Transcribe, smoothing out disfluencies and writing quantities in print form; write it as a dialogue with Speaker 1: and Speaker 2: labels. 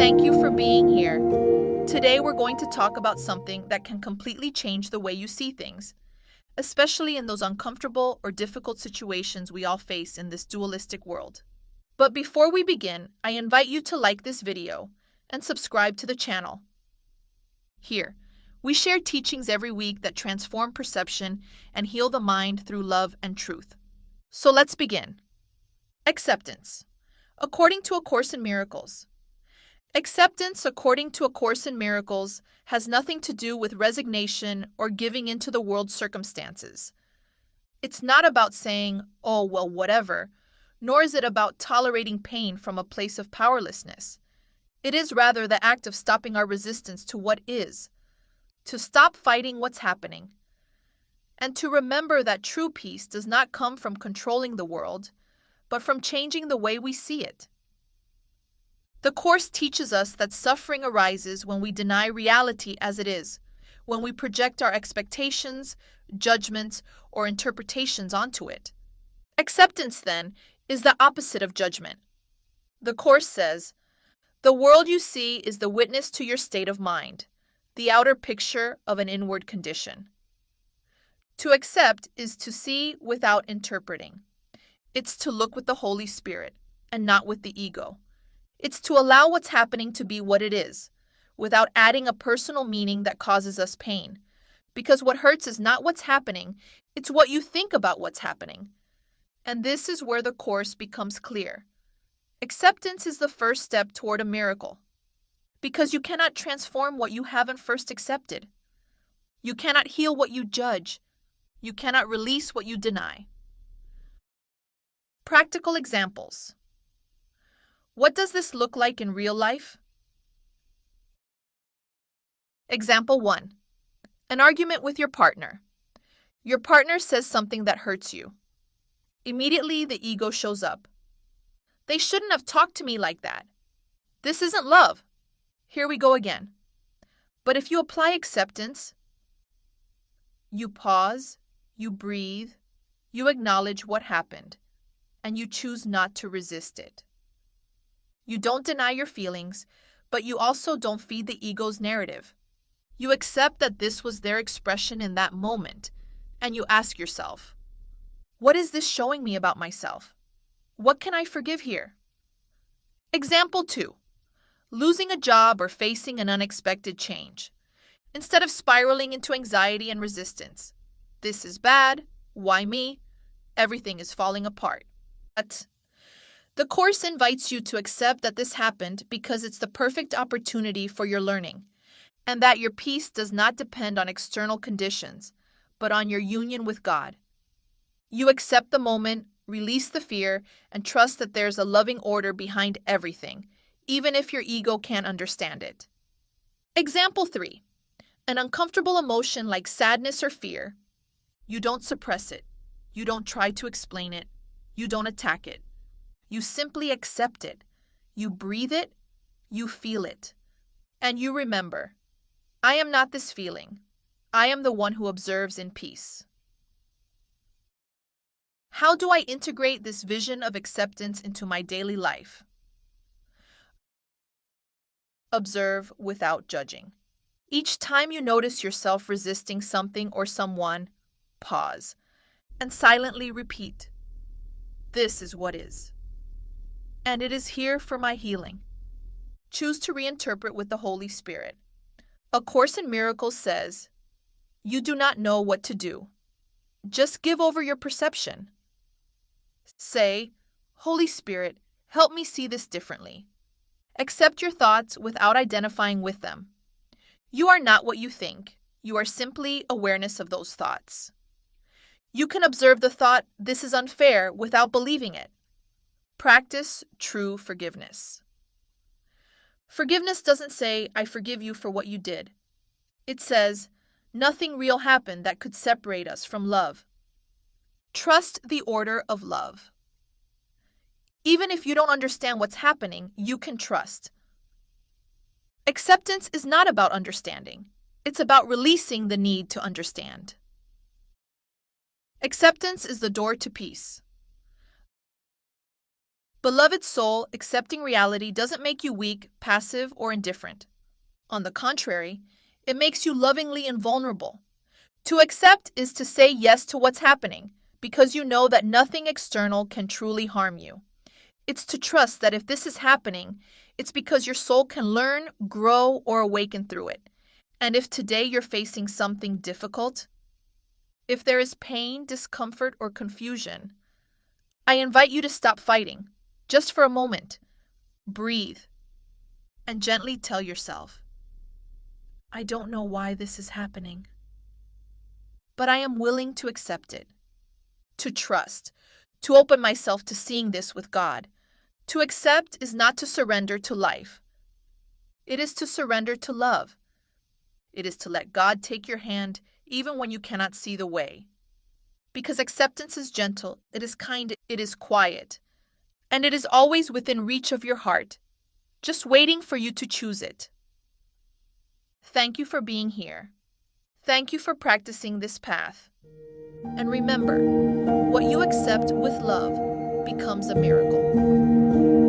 Speaker 1: Thank you for being here. Today we're going to talk about something that can completely change the way you see things, especially in those uncomfortable or difficult situations we all face in this dualistic world. But before we begin, I invite you to like this video and subscribe to the channel. Here, we share teachings every week that transform perception and heal the mind through love and truth. So let's begin. Acceptance. According to A Course in Miracles. Acceptance, according to A Course in Miracles, has nothing to do with resignation or giving in to the world's circumstances. It's not about saying, oh, well, whatever, nor is it about tolerating pain from a place of powerlessness. It is rather the act of stopping our resistance to what is, to stop fighting what's happening, and to remember that true peace does not come from controlling the world, but from changing the way we see it. The Course teaches us that suffering arises when we deny reality as it is, when we project our expectations, judgments, or interpretations onto it. Acceptance, then, is the opposite of judgment. The Course says, "The world you see is the witness to your state of mind, the outer picture of an inward condition." To accept is to see without interpreting. It's to look with the Holy Spirit and not with the ego. It's to allow what's happening to be what it is, without adding a personal meaning that causes us pain. Because what hurts is not what's happening, it's what you think about what's happening. And this is where the Course becomes clear. Acceptance is the first step toward a miracle. Because you cannot transform what you haven't first accepted. You cannot heal what you judge. You cannot release what you deny. Practical examples. What does this look like in real life? Example 1. An argument with your partner. Your partner says something that hurts you. Immediately, the ego shows up. They shouldn't have talked to me like that. This isn't love. Here we go again. But if you apply acceptance, you pause, you breathe, you acknowledge what happened, and you choose not to resist it. You don't deny your feelings, but you also don't feed the ego's narrative. You accept that this was their expression in that moment, and you ask yourself, what is this showing me about myself? What can I forgive here? Example 2. Losing a job or facing an unexpected change. Instead of spiraling into anxiety and resistance, this is bad, why me? Everything is falling apart. But the Course invites you to accept that this happened because it's the perfect opportunity for your learning, and that your peace does not depend on external conditions, but on your union with God. You accept the moment, release the fear, and trust that there's a loving order behind everything, even if your ego can't understand it. Example 3. An uncomfortable emotion like sadness or fear. You don't suppress it. You don't try to explain it. You don't attack it. You simply accept it. You breathe it. You feel it. And you remember, I am not this feeling. I am the one who observes in peace. How do I integrate this vision of acceptance into my daily life? Observe without judging. Each time you notice yourself resisting something or someone, pause and silently repeat, this is what is. And it is here for my healing. Choose to reinterpret with the Holy Spirit. A Course in Miracles says, you do not know what to do. Just give over your perception. Say, Holy Spirit, help me see this differently. Accept your thoughts without identifying with them. You are not what you think. You are simply awareness of those thoughts. You can observe the thought, this is unfair, without believing it. Practice true forgiveness. Forgiveness doesn't say, I forgive you for what you did. It says, nothing real happened that could separate us from love. Trust the order of love. Even if you don't understand what's happening, you can trust. Acceptance is not about understanding. It's about releasing the need to understand. Acceptance is the door to peace. Beloved soul, accepting reality doesn't make you weak, passive, or indifferent. On the contrary, it makes you lovingly invulnerable. To accept is to say yes to what's happening, because you know that nothing external can truly harm you. It's to trust that if this is happening, it's because your soul can learn, grow, or awaken through it. And if today you're facing something difficult, if there is pain, discomfort, or confusion, I invite you to stop fighting, just for a moment. Breathe, and gently tell yourself, I don't know why this is happening, but I am willing to accept it, to trust, to open myself to seeing this with God. To accept is not to surrender to life. It is to surrender to love. It is to let God take your hand even when you cannot see the way. Because acceptance is gentle, it is kind, it is quiet, and it is always within reach of your heart, just waiting for you to choose it. Thank you for being here. Thank you for practicing this path. And remember, what you accept with love becomes a miracle.